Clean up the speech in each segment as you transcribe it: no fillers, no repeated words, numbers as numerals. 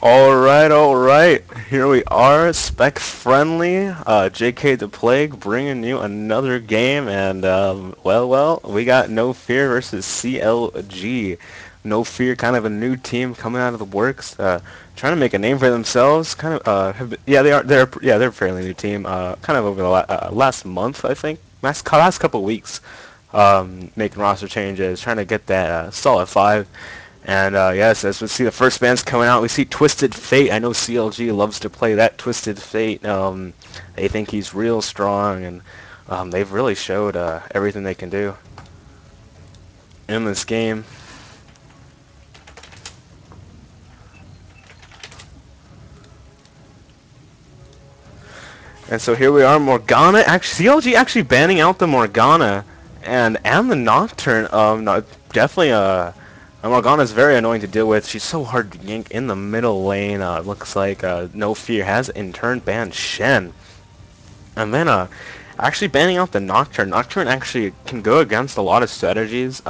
Alright. Here we are, SpecFriendly, JK the Plague, bringing you another game, and, we got nFear versus CLG. nFear, kind of a new team coming out of the works, trying to make a name for themselves, they're a fairly new team, kind of over the last month, I think, last couple weeks, making roster changes, trying to get that, solid 5. And yes, as we see the first band's coming out, we see Twisted Fate. I know CLG loves to play that Twisted Fate. They think he's real strong, and they've really showed everything they can do in this game. And so here we are, Morgana. Actually, CLG actually banning out the Morgana and the Nocturne. No, definitely Morgana's very annoying to deal with. She's so hard to yank in the middle lane. Looks like nFear has in turn banned Shen. And then actually banning out the Nocturne. Nocturne actually can go against a lot of strategies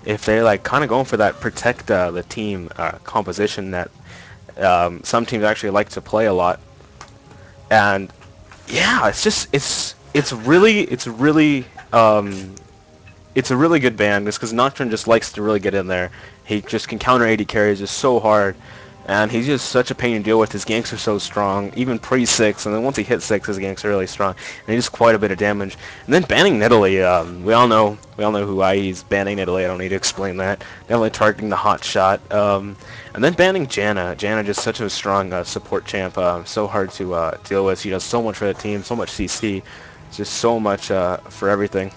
if they're like kind of going for that protect the team composition that some teams actually like to play a lot. And yeah, it's a really good ban just because Nocturne just likes to really get in there. He just can counter 80 carries just so hard, and he's just such a pain to deal with. His ganks are so strong, even pre-6, and then once he hits 6, his ganks are really strong, and he does quite a bit of damage. And then banning Nidalee, we all know who IE's banning Nidalee. I don't need to explain that. Definitely targeting the hot shot. And then banning Janna. Janna just such a strong support champ, so hard to deal with. She does so much for the team, so much CC, just so much for everything.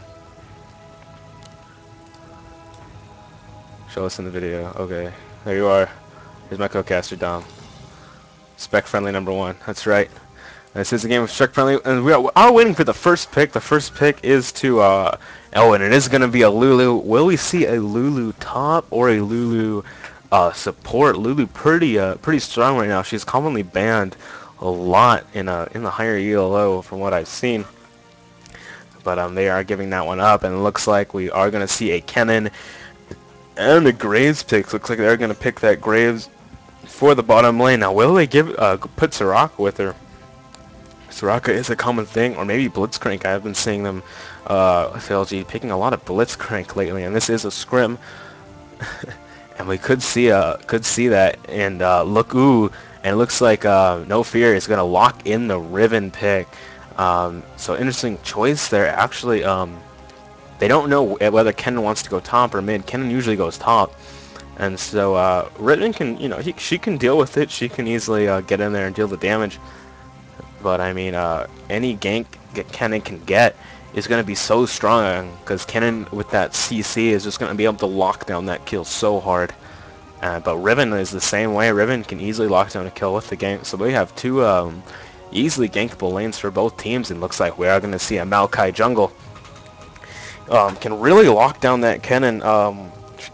Show us in the video. Okay, there you are. Here's my co-caster, Daum. SpecFriendly #1. That's right. This is a game of SpecFriendly, and we are waiting for the first pick. The first pick is to, and it is going to be a Lulu. Will we see a Lulu top or a Lulu support? Lulu pretty strong right now. She's commonly banned a lot in the higher ELO from what I've seen. But they are giving that one up, and it looks like we are going to see a Kennen and the Graves picks. Looks like they're going to pick that Graves for the bottom lane. Now, will they put Soraka with her? Soraka is a common thing, or maybe Blitzcrank. I have been seeing them, CLG, picking a lot of Blitzcrank lately, and this is a Scrim. And we could see that, and and it looks like nFear is going to lock in the Riven pick. So interesting choice there. Actually, they don't know whether Kennen wants to go top or mid. Kennen usually goes top, and so Riven can, she can deal with it. She can easily get in there and deal the damage. But I mean, any gank Kennen can get is going to be so strong, because Kennen with that CC is just going to be able to lock down that kill so hard. But Riven is the same way. Riven can easily lock down a kill with the gank. So we have two easily gankable lanes for both teams, and looks like we are going to see a Maokai jungle. Can really lock down that Kennen,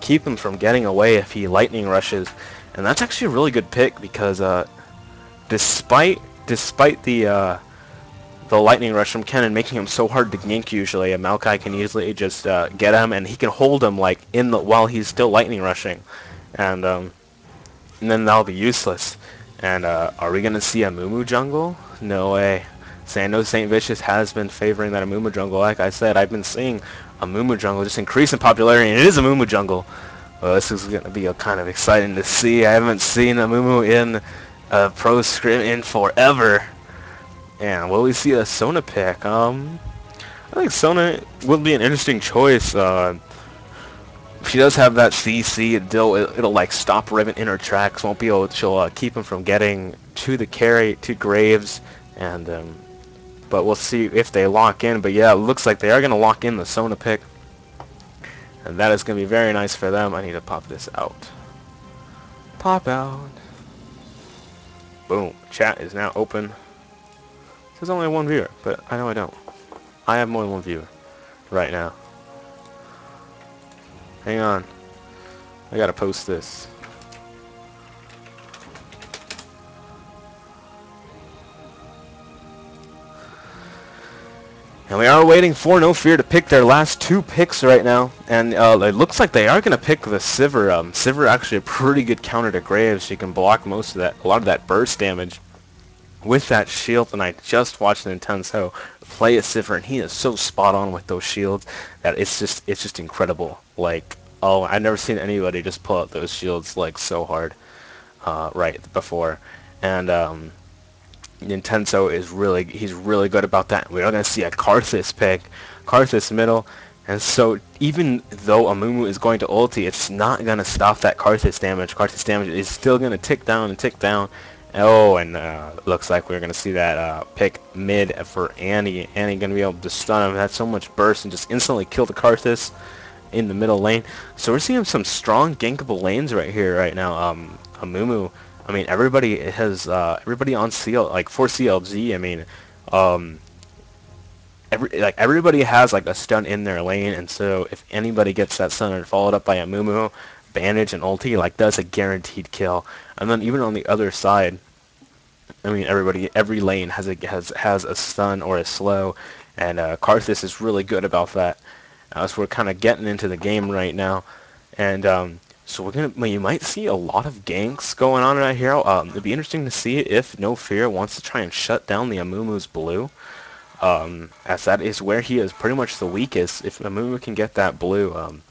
keep him from getting away if he lightning rushes, and that's actually a really good pick because despite the lightning rush from Kennen making him so hard to gank, usually a Maokai can easily just get him, and he can hold him like while he's still lightning rushing, and then that'll be useless. And are we gonna see a Mumu jungle? No way. I know St. Vicious has been favoring that Amumu jungle. Like I said, I've been seeing a Mumu jungle just increase in popularity, and it is a Mumu jungle. Well, this is going to be kind of exciting to see. I haven't seen a Mumu in Pro Scrim in forever. And will we see a Sona pick? I think Sona will be an interesting choice. She does have that CC. It'll like stop Riven in her tracks. Won't be able. She'll keep him from getting to the carry to Graves, and but we'll see if they lock in. But yeah, it looks like they are going to lock in the Sona pick. And that is going to be very nice for them. I need to pop this out. Pop out. Boom. Chat is now open. There's only one viewer, but I know I don't. I have more than one viewer right now. Hang on. I got to post this. And we are waiting for nFear to pick their last 2 picks right now. And it looks like they are going to pick the Sivir. Sivir actually a pretty good counter to Graves. She can block most of that, a lot of that burst damage with that shield. And I just watched Nintendo play a Sivir, and he is so spot on with those shields that it's just incredible. Like, oh, I've never seen anybody just pull out those shields like so hard right before. And Nintendo is he's really good about that. We're going to see a Karthus pick, Karthus middle, and so even though Amumu is going to ulti, it's not going to stop that Karthus damage. Karthus damage is still going to tick down and tick down. Oh, and looks like we're going to see that pick mid for Annie. Annie going to be able to stun him. That's so much burst and just instantly kill the Karthus in the middle lane. So we're seeing some strong gankable lanes right here right now. Amumu, I mean, everybody has everybody on CL, like for CLG. I mean, everybody has like a stun in their lane, and so if anybody gets that stun and followed up by a Mumu, bandage, and ulti, like that's a guaranteed kill. And then even on the other side, I mean, every lane has a stun or a slow, and Karthus is really good about that. So we're kind of getting into the game right now, and so you might see a lot of ganks going on right here. It'd be interesting to see if nFear wants to try and shut down the Amumu's blue, as that is where he is pretty much the weakest. If Amumu can get that blue,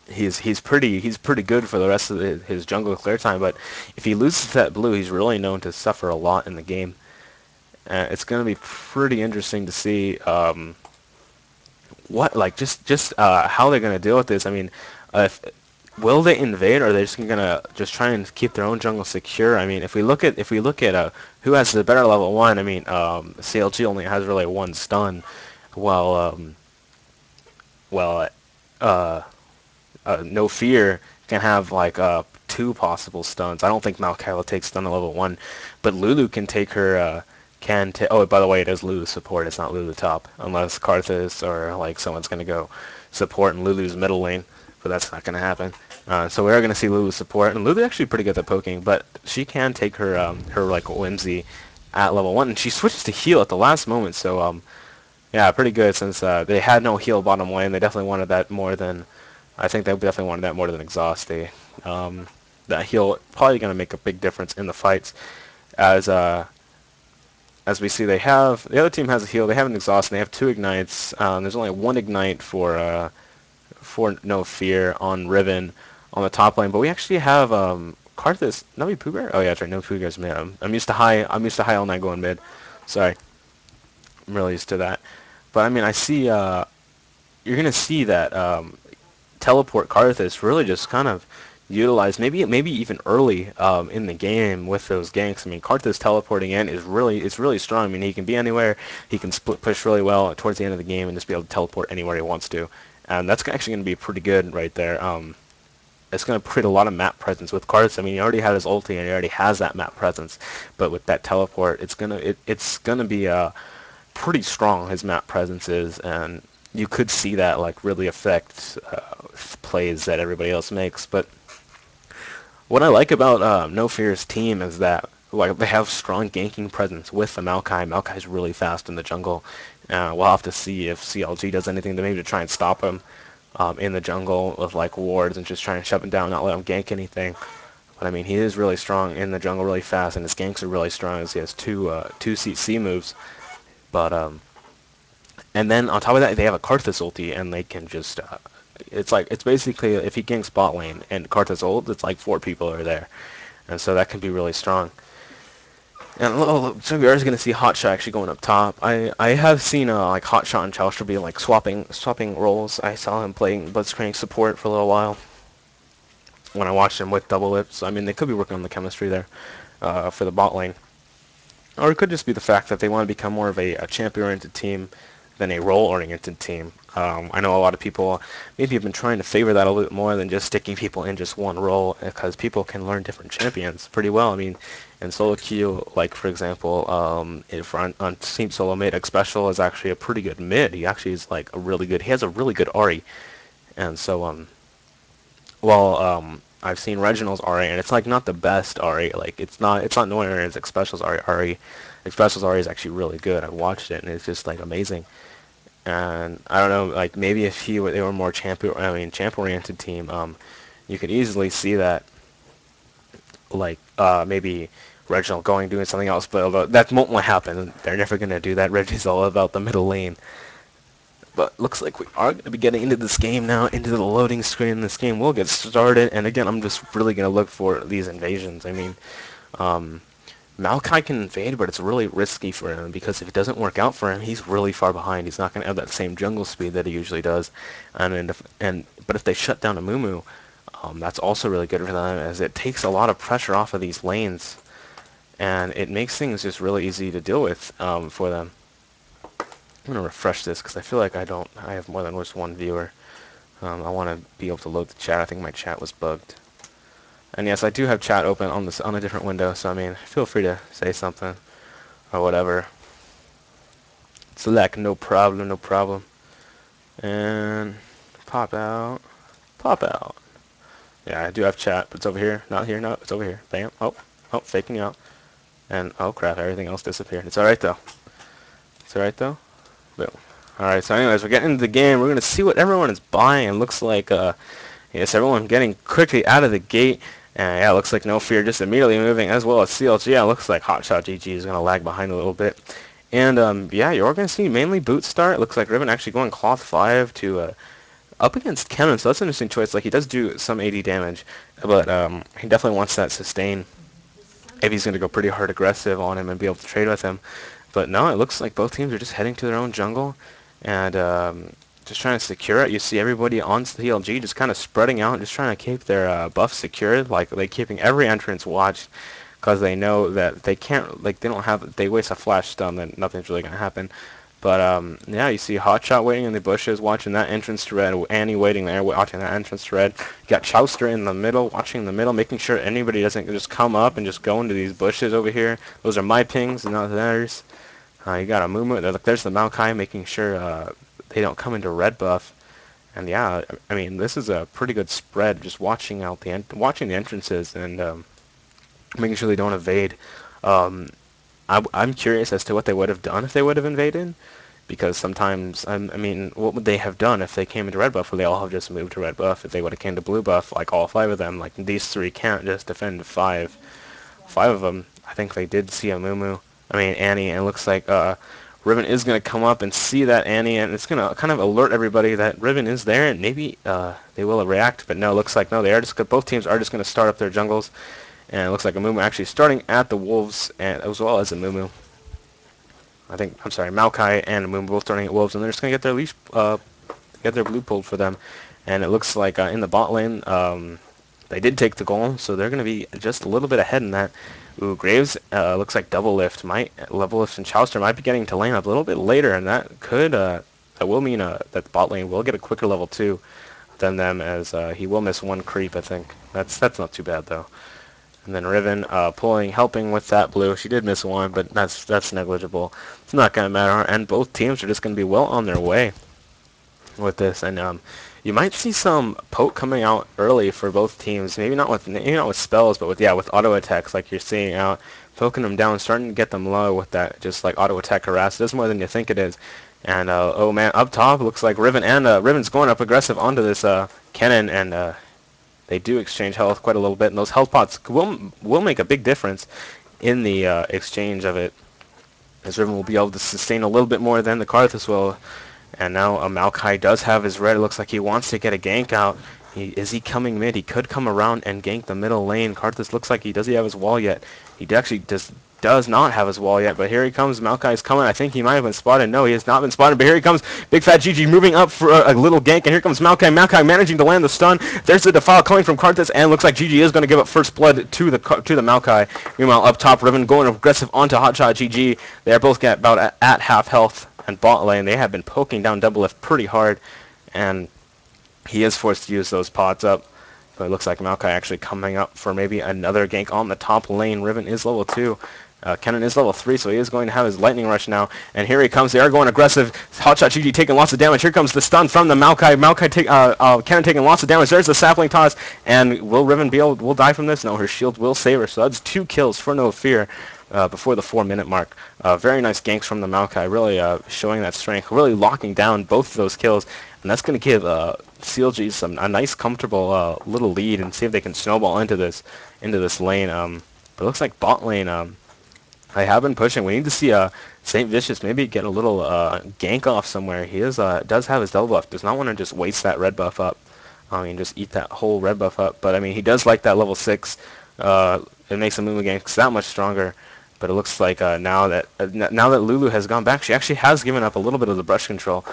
he's pretty good for the rest of his jungle clear time. But if he loses that blue, he's really known to suffer a lot in the game. It's going to be pretty interesting to see how they're going to deal with this. I mean, will they invade, or are they just gonna try and keep their own jungle secure? I mean, if we look at who has the better level 1, I mean, CLG only has really 1 stun, while nFear can have like 2 possible stuns. I don't think Maokai will take stun at level 1, but Lulu can take her. Oh, by the way, it is Lulu support. It's not Lulu top, unless Karthus or like someone's gonna go support in Lulu's middle lane. But that's not going to happen. So we are going to see Lulu support, and Lulu's actually pretty good at poking, but she can take her like whimsy at level 1, and she switches to heal at the last moment. So yeah, pretty good since they had no heal bottom lane. They definitely wanted that more than exhaust. That heal probably going to make a big difference in the fights, as we see the other team has a heal, they have an exhaust, and they have 2 ignites. There's only 1 ignite for nFear on Riven on the top lane, but we actually have Karthus. Navi Pugar? Oh yeah, that's right. No Pugar's mid. I'm used to high all night going mid. Sorry, I'm really used to that. But I mean, I see you're gonna see that teleport Karthus really just kind of utilized maybe even early in the game with those ganks. I mean, Karthus teleporting in is really strong. I mean, he can be anywhere. He can split push really well towards the end of the game and just be able to teleport anywhere he wants to. And that's actually going to be pretty good right there. It's going to create a lot of map presence with Karthus. I mean, he already had his ulti and he already has that map presence, but with that teleport, it's gonna be pretty strong. His map presence is, and you could see that like really affect plays that everybody else makes. But what I like about nFear's team is that like they have strong ganking presence with the Maokai. Maokai's really fast in the jungle. We'll have to see if CLG does anything to try and stop him in the jungle with like wards and just try and shove him down, not let him gank anything. But I mean, he is really strong in the jungle, really fast, and his ganks are really strong as he has two CC moves. But and then on top of that, they have a Karthus ulti, and they can just it's basically if he ganks bot lane and Karthus ult, it's like 4 people are there, and so that can be really strong. And so we are going to see Hotshot actually going up top. I have seen like Hotshot and Chelsea be like swapping roles. I saw him playing Blitzcrank support for a little while when I watched him with Double Lip. So I mean, they could be working on the chemistry there for the bot lane, or it could just be the fact that they want to become more of a champion-oriented team than a role-oriented team. I know a lot of people maybe have been trying to favor that a little bit more than just sticking people in just one role, because people can learn different champions pretty well. I mean, in solo queue, like for example, on Team Solo mid, Xpecial is actually a pretty good mid. He actually is like he has a really good Ahri, and so I've seen Reginald's Ahri, and it's like not the best Ahri. Like it's not nowhere as Xpecial's Ahri. Xpecial's Ahri is actually really good. I watched it, and it's just like amazing. And I don't know, like maybe if they were more champ-oriented team, you could easily see that, like maybe Reginald doing something else, but that won't happen. They're never gonna do that. Reggie's all about the middle lane. But looks like we are going to be getting into this game now, into the loading screen. This game will get started, and again, I'm just really going to look for these invasions. I mean, Maokai can invade, but it's really risky for him, because if it doesn't work out for him, he's really far behind. He's not going to have that same jungle speed that he usually does. But if they shut down a Mumu, that's also really good for them, as it takes a lot of pressure off of these lanes, and it makes things just really easy to deal with for them. I'm going to refresh this because I feel like I have more than just one viewer. I want to be able to load the chat. I think my chat was bugged. And yes, I do have chat open on a different window, so I mean, feel free to say something or whatever. Select, no problem, no problem. And pop out. Pop out. Yeah, I do have chat, but it's over here. Not here, no, it's over here. Bam. Oh, faking out. And oh crap, everything else disappeared. It's alright though. It's alright though. Boom. Alright, so anyways, we're getting into the game. We're going to see what everyone is buying. It looks like, yes, everyone getting quickly out of the gate. And yeah, it looks like nFear just immediately moving, as well as CLG. Yeah, it looks like Hotshot GG is going to lag behind a little bit. And yeah, you're going to see mainly boot start. It looks like Riven actually going Cloth 5 to up against Kennen, so that's an interesting choice. Like, he does do some AD damage, but he definitely wants that sustain if he's going to go pretty hard aggressive on him and be able to trade with him. But no, it looks like both teams are just heading to their own jungle and just trying to secure it. You see everybody on CLG just kind of spreading out, just trying to keep their buff secured, like they keeping every entrance watched, because they know that they can't, like they waste a flash stun, then nothing's really going to happen. But yeah, you see Hotshot waiting in the bushes, watching that entrance to red. Annie waiting there, watching that entrance to red. You got Chowster in the middle, watching the middle, making sure anybody doesn't just come up and just go into these bushes over here. Those are my pings, not theirs. You got a Mumu. There's the Maokai, making sure they don't come into red buff. And yeah, I mean, this is a pretty good spread. Just watching the entrances and making sure they don't evade. I'm curious as to what they would have done if they would have invaded, because sometimes, I mean, what would they have done if they came into red buff? Would they all have just moved to red buff? If they would have came to blue buff, like all 5 of them, like these 3 can't just defend 5 of them. I think they did see a Annie, and it looks like Riven is going to come up and see that Annie, and it's going to kind of alert everybody that Riven is there, and maybe they will react, but no, it looks like no, both teams are just going to start up their jungles. And it looks like a Mumu actually starting at the Wolves, and as well as a Mumu. Maokai and a Mumu both starting at Wolves, and they're just gonna get their leash, get their blue pulled for them. And it looks like in the bot lane, they did take the goal, so they're gonna be just a little bit ahead in that. Ooh, Graves looks like double lift, and Chowster might be getting to lane up a little bit later, and that will mean that the bot lane will get a quicker level 2 than them, as he will miss 1 creep. I think that's not too bad though. And then Riven helping with that blue. She did miss 1, but that's negligible. It's not going to matter. And both teams are just going to be well on their way with this. And you might see some poke coming out early for both teams. Maybe not with spells, but with auto attacks, like you're seeing out, poking them down, starting to get them low with that just like auto attack harass. It is more than you think it is. And oh man, up top looks like Riven's going up aggressive onto this Kennen, and they do exchange health quite a little bit, and those health pots will make a big difference in the exchange of it, as Riven will be able to sustain a little bit more than the Karthus will. And now Maokai does have his red. It looks like he wants to get a gank out. Is he coming mid? He could come around and gank the middle lane. Karthus looks like does he have his wall yet? He actually does not have his wall yet, but here he comes. Maokai's coming. I think he might have been spotted. No, he has not been spotted, but here he comes. Big Fat GG moving up for a little gank, and here comes Maokai. Maokai managing to land the stun. There's the defile coming from Karthus, and looks like GG is going to give up first blood to the Maokai. Meanwhile, up top, Riven going aggressive onto Hotshot GG. They are both about at half health, and bot lane, they have been poking down double lift pretty hard, and he is forced to use those pods up. But it looks like Maokai actually coming up for maybe another gank on the top lane. Riven is level 2. Kennen is level 3, so he is going to have his lightning rush now. And here he comes. They are going aggressive. Hotshot GG taking lots of damage. Here comes the stun from the Maokai. Kennen taking lots of damage. There's the sapling toss. And will Riven will die from this? No, her shield will save her. So that's 2 kills for nFear before the 4-minute mark. Very nice ganks from the Maokai, really showing that strength, really locking down both of those kills. And that's going to give CLG a nice, comfortable little lead, and see if they can snowball into this lane. But it looks like bot lane. I have been pushing. We need to see St. Vicious maybe get a little gank off somewhere. He does have his double buff. Does not want to just waste that red buff up. I mean, just eat that whole red buff up. But I mean, he does like that level 6. It makes the Mumu ganks that much stronger. But it looks like now that Lulu has gone back, she actually has given up a little bit of the brush control.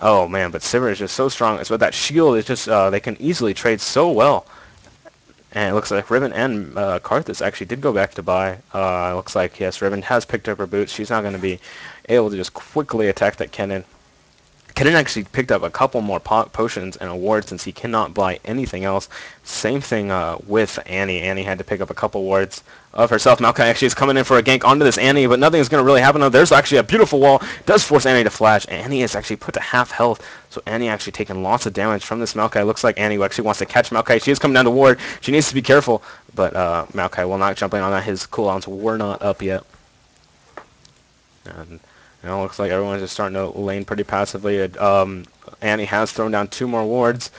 Oh man, but Sivir is just so strong. It's with that shield. It's just they can easily trade so well. And it looks like Riven and Karthus actually did go back to buy. It looks like, yes, Riven has picked up her boots. She's not going to be able to just quickly attack that Kennen. Kennen actually picked up a couple more potions and awards since he cannot buy anything else. Same thing with Annie. Annie had to pick up a couple wards of herself. Maokai actually is coming in for a gank onto this Annie, but nothing is going to really happen. There's actually a beautiful wall. Does force Annie to flash. Annie is actually put to half health, so Annie actually taking lots of damage from this Maokai. Looks like Annie actually wants to catch Maokai. She is coming down to ward. She needs to be careful, but Maokai will not jump in on that. His cooldowns were not up yet. And looks like everyone's just starting to lane pretty passively. Annie has thrown down 2 more wards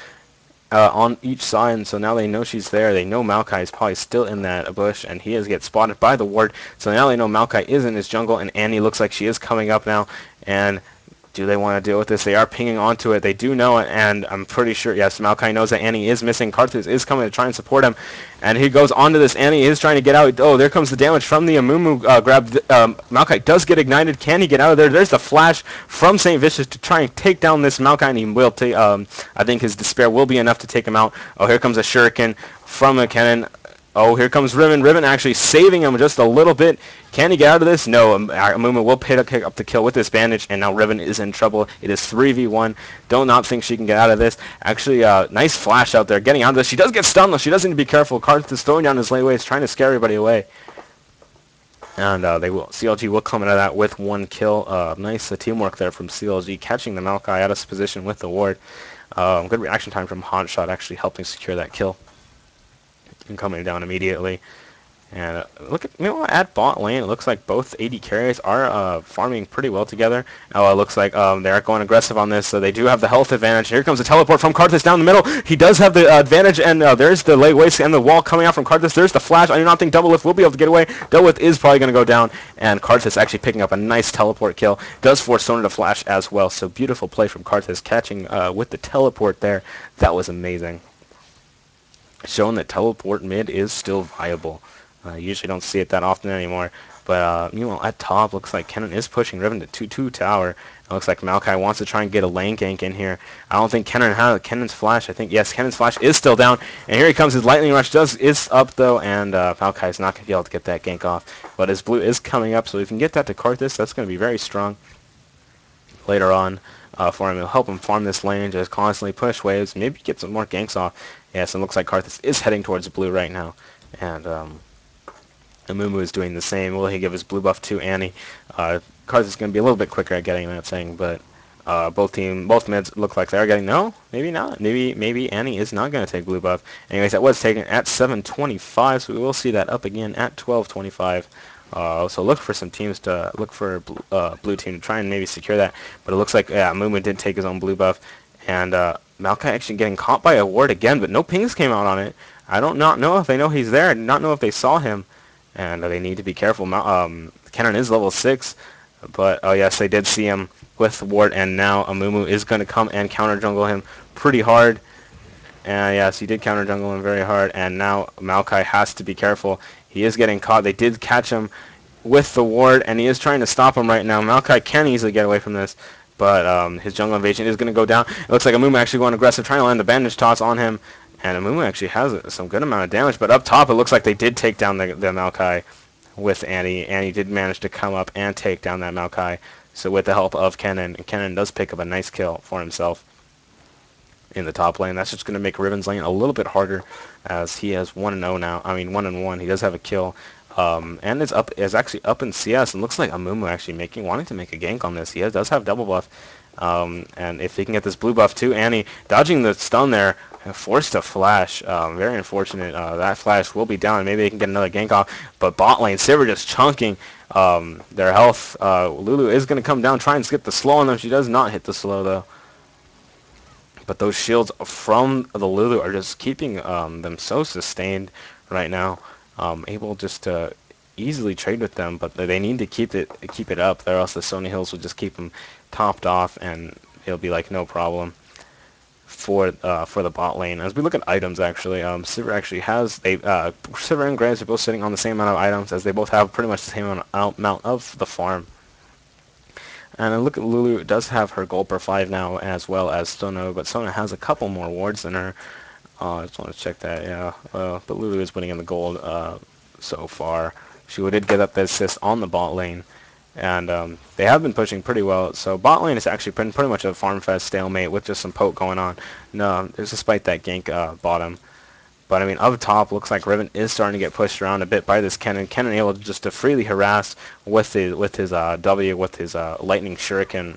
on each side, and so now they know she's there. They know Maokai is probably still in that bush, and he is get spotted by the ward. So now they know Maokai is in his jungle, and Annie looks like she is coming up now. And do they want to deal with this? They are pinging onto it. They do know it, and I'm pretty sure, yes, Maokai knows that Annie is missing. Karthus is coming to try and support him, and he goes onto this. Annie is trying to get out. Oh, there comes the damage from the Amumu grab. Maokai does get ignited. Can he get out of there? There's the flash from St. Vicious to try and take down this Maokai, and he will take, I think his despair will be enough to take him out. Oh, here comes a shuriken from a cannon. Oh, here comes Riven. Riven actually saving him just a little bit. Can he get out of this? No. Amumu will pick up the kill with this bandage, and now Riven is in trouble. It is 3v1. Do not think she can get out of this. Actually, nice flash out there. Getting out of this. She does get stunned, though. She does need to be careful. Karthus is throwing down his laneways, trying to scare everybody away. And CLG will come out of that with 1 kill. Nice teamwork there from CLG, catching the Maokai out of position with the ward. Good reaction time from Hotshot, actually helping secure that kill. And coming down immediately. And look at bot lane. It looks like both AD carries are farming pretty well together. Oh, it looks like they're going aggressive on this, so they do have the health advantage. Here comes the teleport from Karthus down the middle. He does have the advantage, and there's the late waste and the wall coming out from Karthus. There's the flash. I do not think Doublelift will be able to get away. Doublelift is probably going to go down, and Karthus actually picking up a nice teleport kill. Does force Sona to flash as well, so beautiful play from Karthus, catching with the teleport there. That was amazing. Showing that teleport mid is still viable. Usually don't see it that often anymore. But at top, looks like Kennen is pushing Riven to 2-2 tower. It looks like Maokai wants to try and get a lane gank in here. I don't think Kennen has Kennen's flash. I think, yes, Kennen's flash is still down. And here he comes. His lightning rush is up, though, and Maokai is not going to be able to get that gank off. But his blue is coming up, so if he can get that to Karthus, that's going to be very strong later on for him. It'll help him farm this lane, just constantly push waves, maybe get some more ganks off. Yes, it looks like Karthus is heading towards blue right now. And Amumu is doing the same. Will he give his blue buff to Annie? Karthus is going to be a little bit quicker at getting that thing, but both mids look like they're getting, no, maybe not. Maybe Annie is not going to take blue buff. Anyways, that was taken at 7:25, so we will see that up again at 12:25. So look for some teams to look for blue team to try and maybe secure that. But it looks like Amumu did take his own blue buff, and Maokai actually getting caught by a ward again, but no pings came out on it. I don't know if they know he's there. I do not know if they saw him, and they need to be careful. Kennen is level 6, but oh yes, they did see him with the ward, and now Amumu is going to come and counter jungle him pretty hard. And yes, he did counter jungle him very hard, and now Maokai has to be careful. He is getting caught. They did catch him with the ward, and he is trying to stop him right now. Maokai can easily get away from this, but his jungle invasion is going to go down. It looks like Amumu actually going aggressive, trying to land the bandage toss on him, and Amumu actually has some good amount of damage. But up top, it looks like they did take down the Maokai with Annie. Annie did manage to come up and take down that Maokai. So with the help of Kennen, Kennen does pick up a nice kill for himself in the top lane. That's just going to make Riven's lane a little bit harder, as he has 1-0 now. I mean 1-1. He does have a kill. And is actually up in CS, and looks like Amumu actually wanting to make a gank on this. He does have double buff, and if he can get this blue buff too, Annie dodging the stun there, forced to flash. Very unfortunate. That flash will be down. Maybe they can get another gank off, but bot lane, Sivir just chunking their health. Lulu is going to come down, try and skip the slow on them. She does not hit the slow though. But those shields from the Lulu are just keeping them so sustained right now. Able just to easily trade with them, but they need to keep it up, or else the Sony Hills will just keep them topped off, and it'll be like no problem for the bot lane. As we look at items, actually, Sivir actually has Sivir and Graves are both sitting on the same amount of items, as they both have pretty much the same amount of the farm. And I look at Lulu, it does have her gold per 5 now, as well as Sono, but Sono has a couple more wards than her. I just want to check that, yeah. But Lulu is winning in the gold so far. She did get up the assist on the bot lane, and they have been pushing pretty well. So bot lane has actually been pretty much a farm fest stalemate with just some poke going on. No, despite that gank bottom. But I mean, up top, looks like Riven is starting to get pushed around a bit by this Kennen. Kennen able just to freely harass with his W, with his lightning shuriken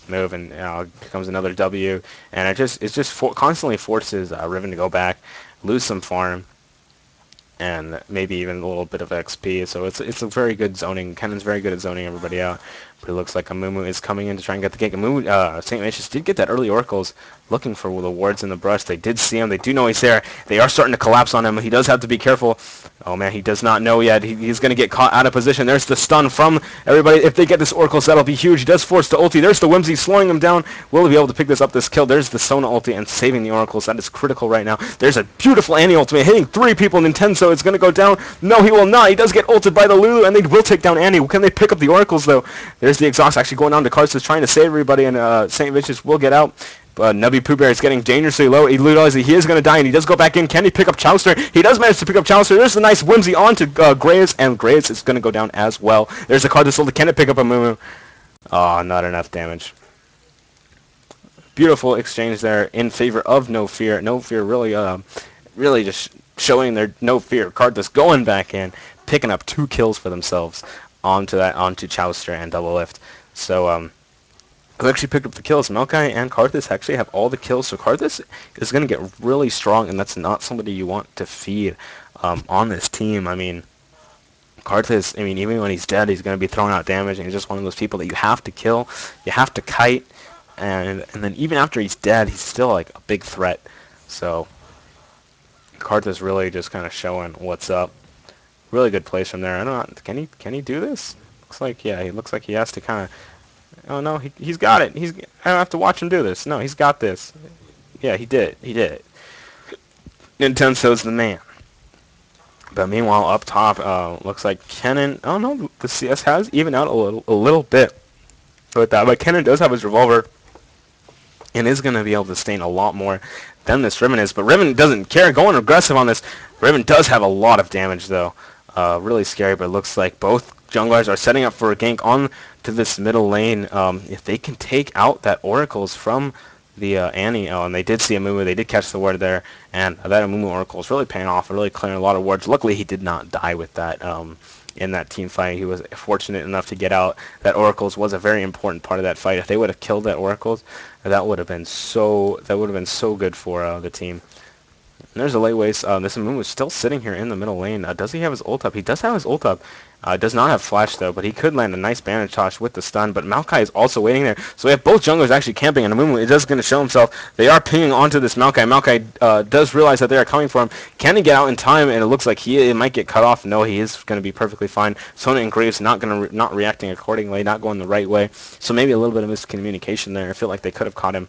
move, and becomes another W, and it just constantly forces Riven to go back, lose some farm, and maybe even a little bit of XP. So it's a very good zoning. Kennen's very good at zoning everybody out. But it looks like Amumu is coming in to try and get the gank. Amumu, St. Macius did get that early Oracles, looking for the wards in the brush. They did see him. They do know he's there. They are starting to collapse on him. He does have to be careful. Oh man, he does not know yet. He's going to get caught out of position. There's the stun from everybody. If they get this Oracles, that'll be huge. He does force the ulti. There's the Whimsy slowing him down. Will he be able to pick this kill? There's the Sona ulti and saving the Oracles. That is critical right now. There's a beautiful Annie ultimate hitting 3 people, and Intenso is going to go down. No, he will not. He does get ulted by the Lulu, and they will take down Annie. Can they pick up the Oracles, though? There's the exhaust actually going down to Karsus, trying to save everybody, and St. Vicious will get out. But Nubby Pooh Bear is getting dangerously low. He realizes he is going to die, and he does go back in. Can he pick up Chowster? He does manage to pick up Chowster. There's a nice Whimsy onto Graves, and Graves is going to go down as well. There's a card that's sold. Can it pick up a Mumu? Oh, not enough damage. Beautiful exchange there in favor of nFear. nFear really just showing their nFear. Card that's going back in, picking up 2 kills for themselves onto Chowster and Double Lift. So, who actually picked up the kills? Maokai and Karthus actually have all the kills, so Karthus is going to get really strong, and that's not somebody you want to feed on this team. I mean, Karthus, even when he's dead, he's going to be throwing out damage, and he's just one of those people that you have to kill, you have to kite, and then even after he's dead, he's still like a big threat. So, Karthus really just kind of showing what's up. Really good place from there. I don't know, can he do this? Looks like, yeah, he looks like he has to kind of. Oh no, he's got it. I don't have to watch him do this. No, he's got this. Yeah, he did. He did. Intenso's the man. But meanwhile, up top, looks like Kennen. Oh no, the CS has even out a little bit with that. But Kennen does have his revolver, and is going to be able to sustain a lot more than this Riven is. But Riven doesn't care, going aggressive on this. Riven does have a lot of damage though. Really scary. But it looks like both junglers are setting up for a gank on to this middle lane. If they can take out that Oracles from the Annie, and they did see Amumu, they did catch the ward there, and that Amumu Oracle is really paying off, really clearing a lot of wards. Luckily, he did not die with that in that team fight. He was fortunate enough to get out. That Oracles was a very important part of that fight. If they would have killed that Oracles, that would have been so good for the team. And there's a late waste. This Amumu is still sitting here in the middle lane. Does he have his ult up? He does have his ult up. Does not have flash though, but he could land a nice bandage toss with the stun. But Maokai is also waiting there. So we have both junglers actually camping, and Amumu is just going to show himself. They are pinging onto this Maokai. Maokai does realize that they are coming for him. Can he get out in time? And it looks like he might get cut off. No, he is going to be perfectly fine. Sona and Graves not reacting accordingly, not going the right way. So maybe a little bit of miscommunication there. I feel like they could have caught him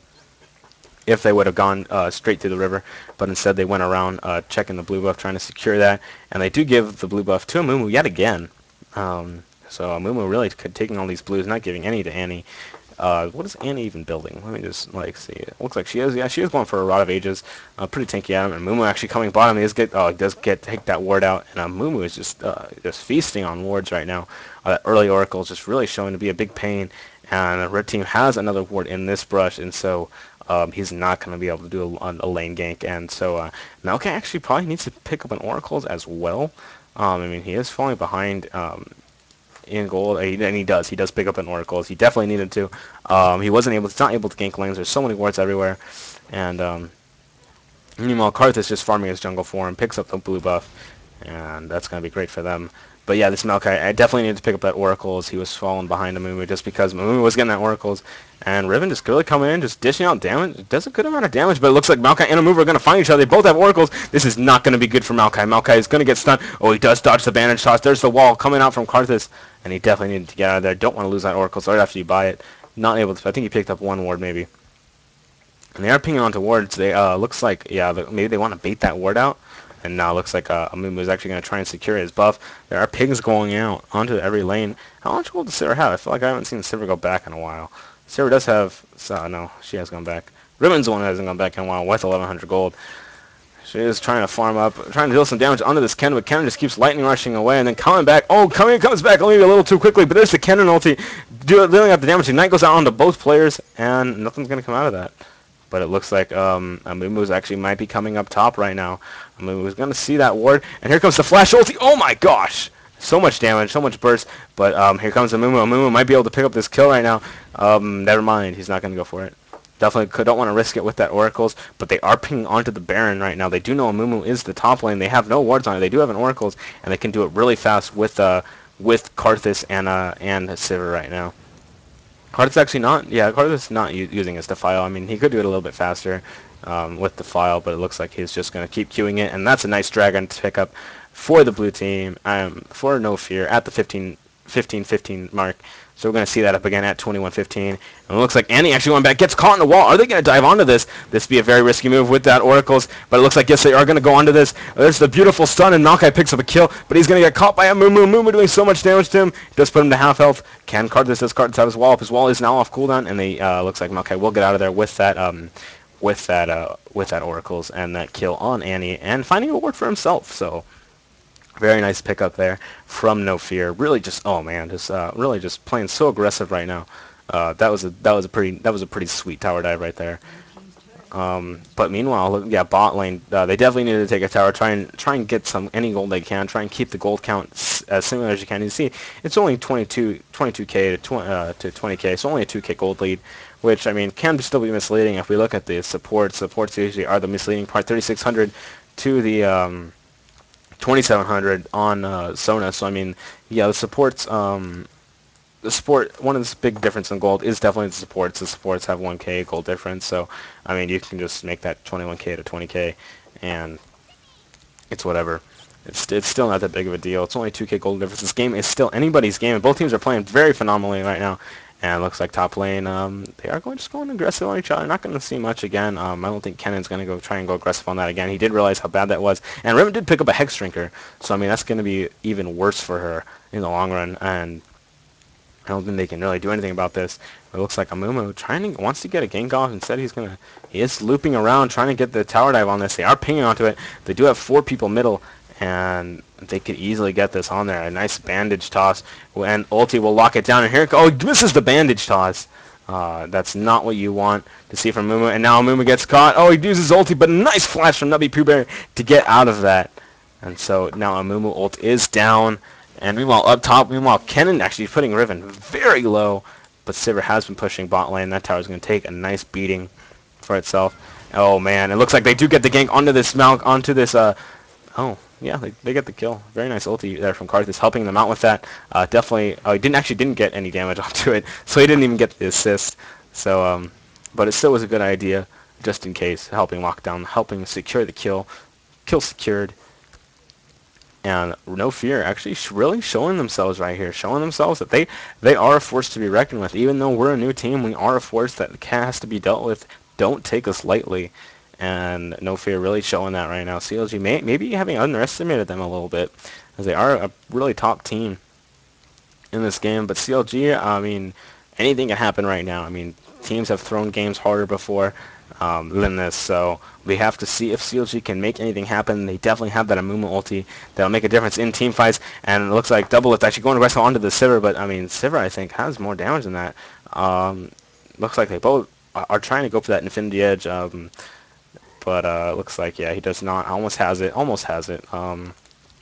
if they would have gone straight through the river, but instead they went around checking the blue buff, trying to secure that, and they do give the blue buff to Amumu yet again. So Amumu really taking all these blues, not giving any to Annie. What is Annie even building? Let me just see. It looks like she is going for a Rod of Ages. Pretty tanky item, and Amumu actually coming bottom. He does take that ward out, and Amumu is just feasting on wards right now. That early Oracle is just really showing to be a big pain, and the red team has another ward in this brush, and so he's not going to be able to do a lane gank, and so Maokai actually probably needs to pick up an Oracles as well. I mean, he is falling behind in gold, and he does pick up an oracles. He definitely needed to. He wasn't able, he's not able to gank lanes. There's so many wards everywhere, and meanwhile, Karth is just farming his jungle form, picks up the blue buff, and that's going to be great for them. But yeah, this Maokai, I definitely needed to pick up that Oracles. He was falling behind Amumu just because Amumu was getting that Oracles. And Riven just really coming in, just dishing out damage. It does a good amount of damage, but it looks like Maokai and Amumu are going to find each other. They both have Oracles. This is not going to be good for Maokai. Maokai is going to get stunned. Oh, he does dodge the bandage toss. There's the wall coming out from Karthus. And he definitely needed to get out of there. Don't want to lose that Oracles right after you buy it. Not able to. I think he picked up one ward maybe. And they are pinging onto wards. They looks like, yeah, maybe they want to bait that ward out. And now it looks like Amumu is actually going to try and secure his buff. There are pings going out onto every lane. How much gold does Sivir have? I feel like I haven't seen Sivir go back in a while. Sivir does have... no, she has gone back. Riven's the one who hasn't gone back in a while with 1,100 gold. She is trying to farm up, trying to deal some damage onto this Ken, but Ken just keeps lightning rushing away and then coming back. Oh, comes back only a little too quickly, but there's the Kennen ulti dealing out the damage. Ignite goes out onto both players, and nothing's going to come out of that. But it looks like Amumu actually might be coming up top right now. Amumu's going to see that ward. And here comes the flash ulti. Oh my gosh! So much damage, so much burst. But here comes Amumu. Amumu might be able to pick up this kill right now. Never mind. He's not going to go for it. Definitely don't want to risk it with that Oracles. But they are pinging onto the Baron right now. They do know Amumu is the top lane. They have no wards on it. They do have an Oracles. And they can do it really fast with Karthus and Sivir right now. Karthus actually not, yeah, Karthus not using his Defile. I mean, he could do it a little bit faster with Defile, but it looks like he's just going to keep queuing it, and that's a nice dragon to pick up for the blue team, for nFear at the 15-15 mark. So we're going to see that up again at 21-15. And it looks like Annie actually went back, gets caught in the wall. Are they going to dive onto this? This would be a very risky move with that Oracles, but it looks like, yes, they are going to go onto this. There's the beautiful stun, and Maokai picks up a kill, but he's going to get caught by Amumu. Amumu doing so much damage to him. He does put him to half health. Can Karthus, does Karthus have his wall up? His wall is now off cooldown, and they looks like Maokai will get out of there with that Oracles and that kill on Annie, and finding a ward for himself. So very nice pickup there from nFear. Really just, oh man, just really just playing so aggressive right now. That was a pretty sweet tower dive right there. But meanwhile, yeah, bot lane, they definitely need to take a tower, try and get any gold they can, try and keep the gold count as similar as you can. You see, it's only 22k to 20k. It's only a 2k gold lead, which I mean can still be misleading if we look at the supports. Supports usually are the misleading part. 3,600 to the 2,700 on Sona. So I mean, yeah, the supports. The support, one of the big difference in gold is definitely the supports. The supports have 1k gold difference, so I mean you can just make that 21k to 20k, and it's whatever. It's still not that big of a deal. It's only 2k gold difference. This game is still anybody's game, and both teams are playing very phenomenally right now. And it looks like top lane, they are just going aggressive on each other. Not going to see much again. I don't think Kennen's going to try and go aggressive on that again. He did realize how bad that was. And Riven did pick up a Hex Drinker, so I mean that's going to be even worse for her in the long run. And I don't think they can really do anything about this. It looks like Amumu wants to get a gank off. Instead, he is looping around trying to get the tower dive on this. They are pinging onto it. They do have 4 people middle, and they could easily get this on there. A nice bandage toss, and ulti will lock it down. And here it goes. Oh, this is the bandage toss. That's not what you want to see from Amumu. And now Amumu gets caught. Oh, he uses ulti, but a nice flash from Nubby Pooh Bear to get out of that. And so now Amumu ult is down. And meanwhile, up top, Kennen actually putting Riven very low, but Sivir has been pushing bot lane. That tower is going to take a nice beating for itself. Oh man, it looks like they do get the gank onto this oh yeah, they get the kill. Very nice ulti there from Karthus, helping them out with that. Definitely, oh, he didn't get any damage onto it, so he didn't even get the assist. So, but it still was a good idea, just in case, helping lock down, helping secure the kill secured. And nFear actually really showing themselves right here, showing themselves that they are a force to be reckoned with. Even though we're a new team, we are a force that has to be dealt with. Don't take us lightly. And nFear really showing that right now. CLG maybe having underestimated them a little bit, as they are a really top team in this game. But CLG, I mean, anything can happen right now. I mean, teams have thrown games harder before than this, so we have to see if CLG can make anything happen. They definitely have that Amumu ulti that'll make a difference in team fights, and it looks like Double Lift actually going aggressive onto the Sivir, but I mean, Sivir I think has more damage than that. Looks like they both are trying to go for that Infinity Edge, but looks like, yeah, he does not. Almost has it.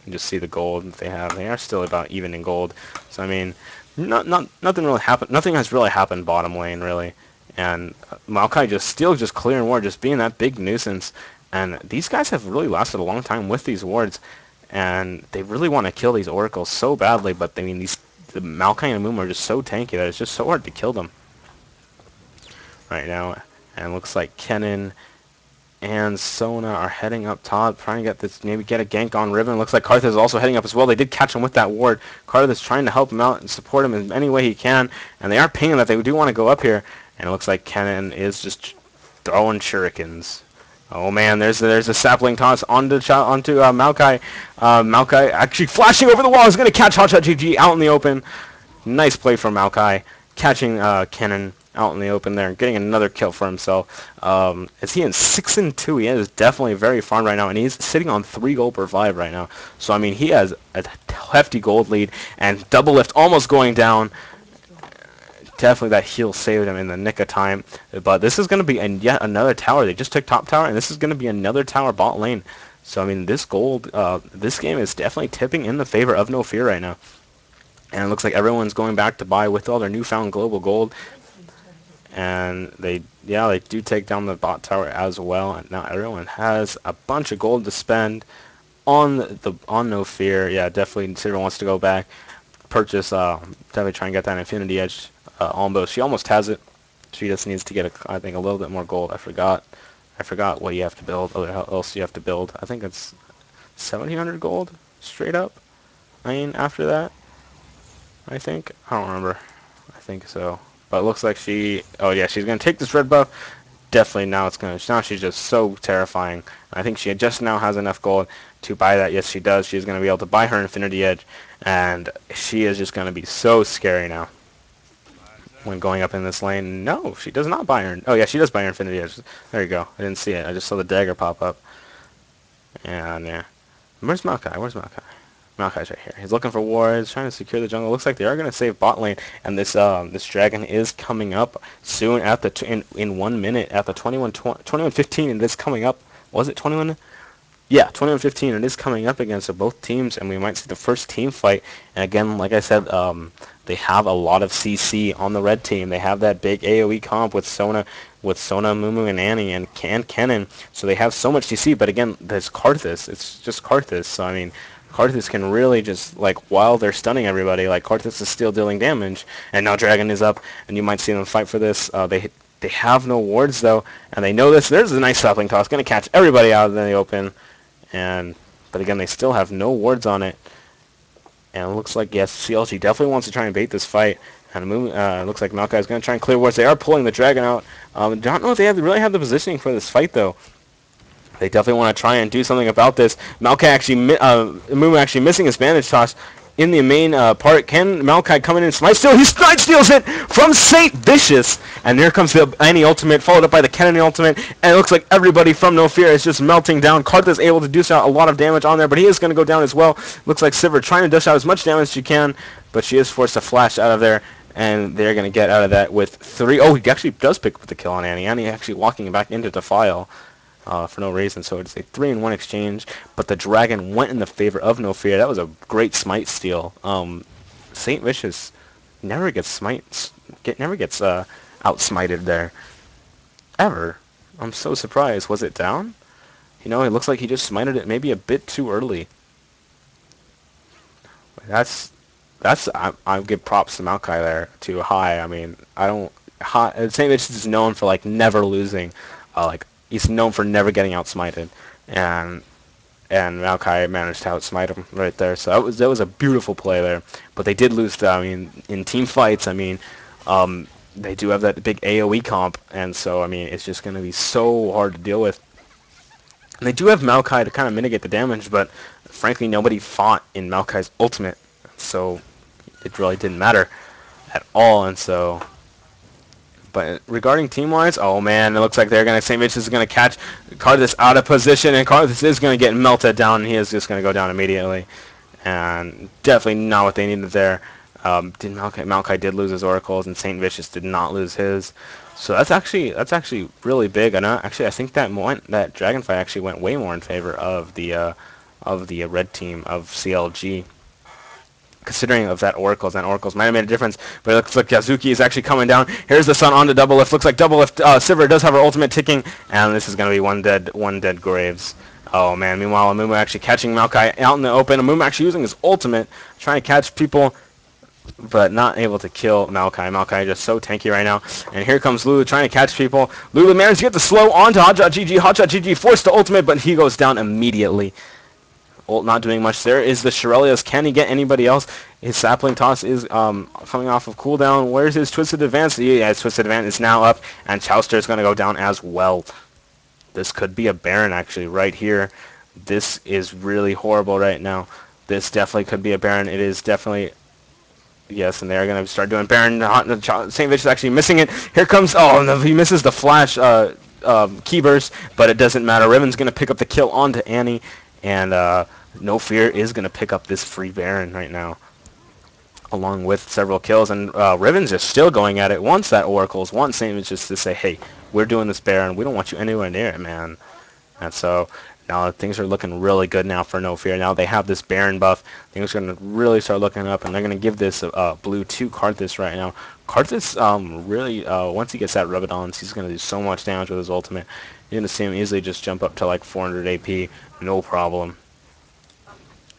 You just see the gold that they have. They are still about even in gold. So I mean, nothing really happened. Nothing has really happened bottom lane really. And Maokai just clearing ward, just being that big nuisance. And these guys have really lasted a long time with these wards, and they really want to kill these oracles so badly. But I mean, the Maokai and Moom are just so tanky that it's just so hard to kill them right now. And it looks like Kennen and Sona are heading up top, trying to get this, maybe get a gank on Riven. Looks like Karthus is also heading up as well. They did catch him with that ward. Karthus is trying to help him out and support him in any way he can, and they are pinging that they do want to go up here. And it looks like Kennen is just throwing shurikens. Oh man, there's a sapling toss onto Maokai. Maokai actually flashing over the wall is going to catch Hotshot GG out in the open. Nice play from Maokai, catching Kennen out in the open there and getting another kill for himself. Is he in 6-2? He is definitely very farmed right now, and he's sitting on 3 gold per 5 right now. So I mean, he has a hefty gold lead, and double lift almost going down. Definitely that heal saved him in the nick of time. But this is going to be yet another tower. They just took top tower, and this is going to be another tower bot lane. So I mean, this game is definitely tipping in the favor of nFear right now. And it looks like everyone's going back to buy with all their newfound global gold. And they do take down the bot tower as well. And now everyone has a bunch of gold to spend on nFear. Yeah, definitely Silver wants to go back, purchase, definitely try and get that Infinity Edge. Almost, she almost has it. She just needs to get I think a little bit more gold. I forgot what you have to build. What else you have to build? I think it's 1,700 gold straight up. I mean, after that, I think I don't remember. I think so. But it looks like oh yeah, she's gonna take this red buff. Definitely now she's just so terrifying. I think she just now has enough gold to buy that. Yes, she does. She's gonna be able to buy her Infinity Edge, and she is just gonna be so scary now when going up in this lane. No, she does not buy her. Oh yeah, she does buy her Infinity Edge. There you go. I didn't see it. I just saw the dagger pop up. And yeah, where's Maokai? Where's Maokai? Maokai's right here. He's looking for wards, trying to secure the jungle. Looks like they are going to save bot lane, and this dragon is coming up soon at the in 1 minute at the 21:15, and it's coming up. Was it 21? Yeah, 21:15. It is coming up against both teams, and we might see the first team fight. And again, like I said, they have a lot of CC on the red team. They have that big AoE comp with Sona, Mumu, and Annie, and Kennen. So they have so much CC. But again, there's Karthus. It's just Karthus. So I mean, Karthus can really just, like, while they're stunning everybody, like, Karthus is still dealing damage. And now Dragon is up, and you might see them fight for this. They have no wards, though, and they know this. There's a nice sapling toss. Going to catch everybody out in the open. But again, they still have no wards on it. And it looks like, yes, CLG definitely wants to try and bait this fight. And it looks like Maokai is going to try and clear wards. They are pulling the Dragon out. Don't know if they really have the positioning for this fight, though. They definitely want to try and do something about this. Maokai actually, Mumu actually missing his bandage toss in the main part. Can Maokai come in and smite steal? He smite steals it from Saint Vicious. And there comes the Annie ultimate, followed up by the Kennen ultimate. And it looks like everybody from nFear is just melting down. Karthus is able to do a lot of damage on there, but he is going to go down as well. Looks like Sivir trying to dish out as much damage as she can, but she is forced to flash out of there. And they're going to get out of that with 3. Oh, he actually does pick up the kill on Annie. Annie actually walking back into Defile. For no reason, so it's a 3-in-1 exchange, but the Dragon went in the favor of nFear. That was a great smite steal. Saint Vicious never gets outsmited there, ever. I'm so surprised. Was it down? You know, it looks like he just smited it maybe a bit too early. I give props to Maokai there too high. I mean, Saint Vicious is known for like never losing, he's known for never getting outsmited, and Maokai managed to outsmite him right there. So that was a beautiful play there. But they did lose. I mean, in team fights, I mean, they do have that big AoE comp, and so I mean, it's just going to be so hard to deal with. And they do have Maokai to kind of mitigate the damage, but frankly, nobody fought in Maokai's ultimate, so it really didn't matter at all. And so. But regarding team-wise, oh man, it looks like Saint Vicious is going to catch Karthus out of position, and Karthus is going to get melted down, and he is just going to go down immediately. And definitely not what they needed there. Maokai did lose his oracles, and Saint Vicious did not lose his. So that's actually really big. And I think that Dragon fight actually went way more in favor of the of the red team of CLG. Considering of that Oracles might have made a difference, but it looks like Yazuki is actually coming down. Here's the Sun on to double lift. Looks like double lift. Sivir does have her ultimate ticking, and this is going to be one dead Graves. Oh man, meanwhile Amumu actually catching Maokai out in the open. Amumu actually using his ultimate, trying to catch people, but not able to kill Maokai. Maokai just so tanky right now. And here comes Lulu trying to catch people. Lulu managed to get the slow onto Hotshot GG. Hotshot GG forced to ultimate, but he goes down immediately. Ult not doing much there. Is the Shirelias. Can he get anybody else? His sapling toss is coming off of cooldown. Where's his twisted advance? Yeah, his twisted advance is now up, and Chowster is going to go down as well. This could be a Baron actually right here. This is really horrible right now. This definitely could be a Baron. It is definitely... Yes, and they're going to start doing Baron. St. Vich is actually missing it. Here comes... Oh, no, he misses the flash key burst, but it doesn't matter. Riven's going to pick up the kill onto Annie, and nFear is going to pick up this free Baron right now, along with several kills. And Riven's just still going at it. Wants that Oracles. Wants St. Vich just to say, hey, we're doing this Baron. We don't want you anywhere near it, man. And so... Now things are looking really good now for nFear. Now they have this Baron buff. Things are going to really start looking up, and they're going to give this blue to Karthus right now. Karthus really, once he gets that Rabadons, he's going to do so much damage with his ultimate. You're going to see him easily just jump up to like 400 AP, no problem.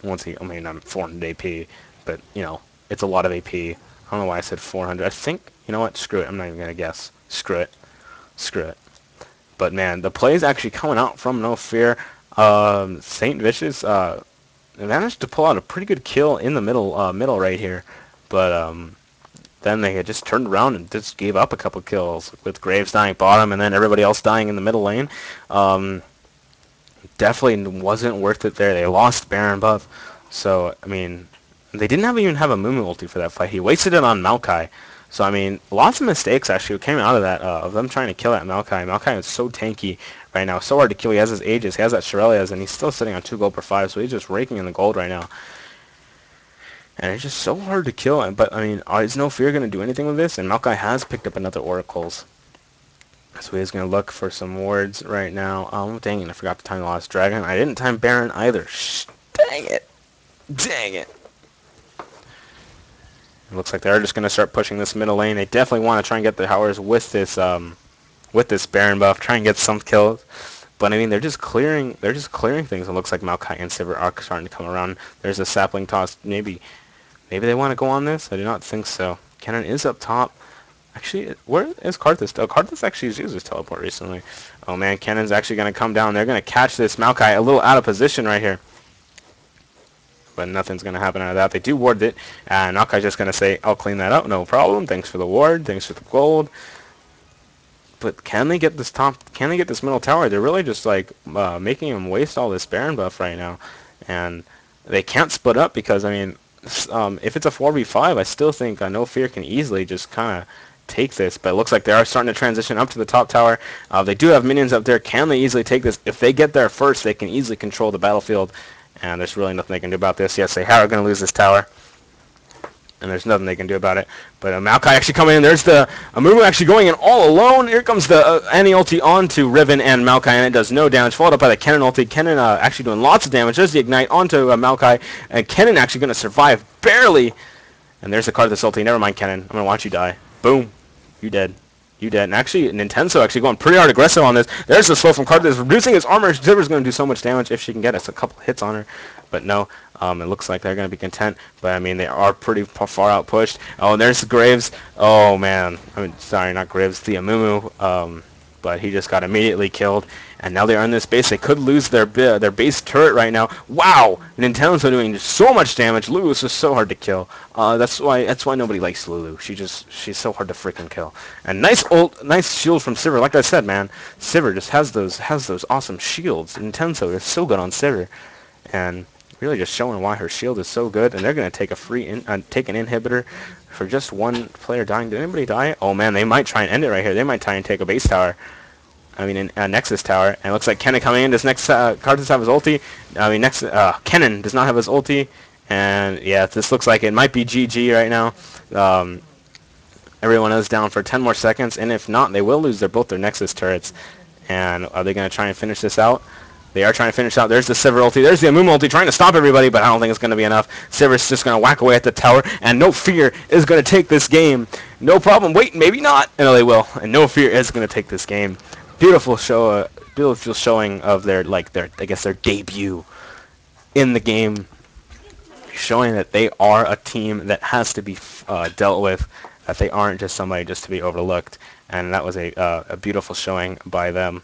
Once he, I mean, not 400 AP, but, you know, it's a lot of AP. I don't know why I said 400. I think, you know what, screw it. I'm not even going to guess. Screw it. Screw it. But, man, the play is actually coming out from nFear. St. Vicious managed to pull out a pretty good kill in the middle right here, but then they had just turned around and just gave up a couple kills with Graves dying bottom and then everybody else dying in the middle lane. Definitely wasn't worth it there. They lost Baron buff, so I mean they didn't even have a Mumu ulti for that fight. He wasted it on Maokai. So, I mean, lots of mistakes actually came out of that, of them trying to kill that Maokai. Maokai is so tanky right now, so hard to kill. He has his Aegis, he has that Shirelias, and he's still sitting on 2 gold per 5, so he's just raking in the gold right now. And it's just so hard to kill, but, I mean, is nFear going to do anything with this? And Maokai has picked up another Oracles. So he's going to look for some wards right now. Dang it, I forgot to time the last Dragon. I didn't time Baron either. Dang it. Dang it. It looks like they're just going to start pushing this middle lane. They definitely want to try and get the towers with this Baron buff, try and get some kills. But I mean, they're just clearing things. It looks like Maokai and Sivir are starting to come around. There's a sapling toss. Maybe they want to go on this. I do not think so. Kennen is up top. Actually, where is Karthus? Oh, Karthus actually used his teleport recently. Oh man, Kennen's actually going to come down. They're going to catch this Maokai a little out of position right here. But nothing's going to happen out of that. They do ward it, and Maokai's just going to say, I'll clean that up, no problem. Thanks for the ward, thanks for the gold. But can they get this middle tower? They're really just like making him waste all this Baron buff right now. And they can't split up because, I mean, if it's a 4v5, I still think nFear can easily just kind of take this. But it looks like they are starting to transition up to the top tower. They do have minions up there. Can they easily take this? If they get there first, they can easily control the battlefield. And there's really nothing they can do about this. Yes, they are going to lose this tower. And there's nothing they can do about it. But Maokai actually coming in. There's the Amumu actually going in all alone. Here comes the Annie ulti onto Riven and Maokai, and it does no damage. Followed up by the Kennen ulti. Kennen actually doing lots of damage. There's the Ignite onto Maokai. And Kennen actually going to survive barely. And there's the Karthus ulti. Never mind, Kennen. I'm going to watch you die. Boom. You dead. You dead. And actually, Nintenso actually going pretty hard aggressive on this. There's the slow from Karthus, reducing his armor. Ziver's going to do so much damage if she can get us a couple hits on her. But no, it looks like they're going to be content. But, I mean, they are pretty far out pushed. Oh, and there's Graves. Oh, man. I mean, sorry, not Graves. The Amumu. But he just got immediately killed. And now they are in this base. They could lose their base turret right now. Wow! Nintendo's doing so much damage. Lulu is just so hard to kill. That's why nobody likes Lulu. She's so hard to freaking kill. And nice shield from Sivir. Like I said, man, Sivir just has those awesome shields. Nintendo is so good on Sivir, and really just showing why her shield is so good. And they're gonna take take an inhibitor for just one player dying. Did anybody die? Oh man, they might try and end it right here. They might try and take a base tower. I mean, a Nexus tower. And it looks like Kennen coming in. Does Karthus have his ulti? I mean, Kennen does not have his ulti. And, yeah, this looks like it might be GG right now. Everyone is down for 10 more seconds. And if not, they will lose both their Nexus turrets. And are they going to try and finish this out? They are trying to finish out. There's the Sivir ulti. There's the Amumu ulti trying to stop everybody, but I don't think it's going to be enough. Sivir's just going to whack away at the tower, and nFear is going to take this game. No problem. Wait, maybe not. No, they will. And nFear is going to take this game. Beautiful show. Beautiful showing of their debut in the game, showing that they are a team that has to be dealt with, that they aren't just somebody just to be overlooked. And that was a beautiful showing by them.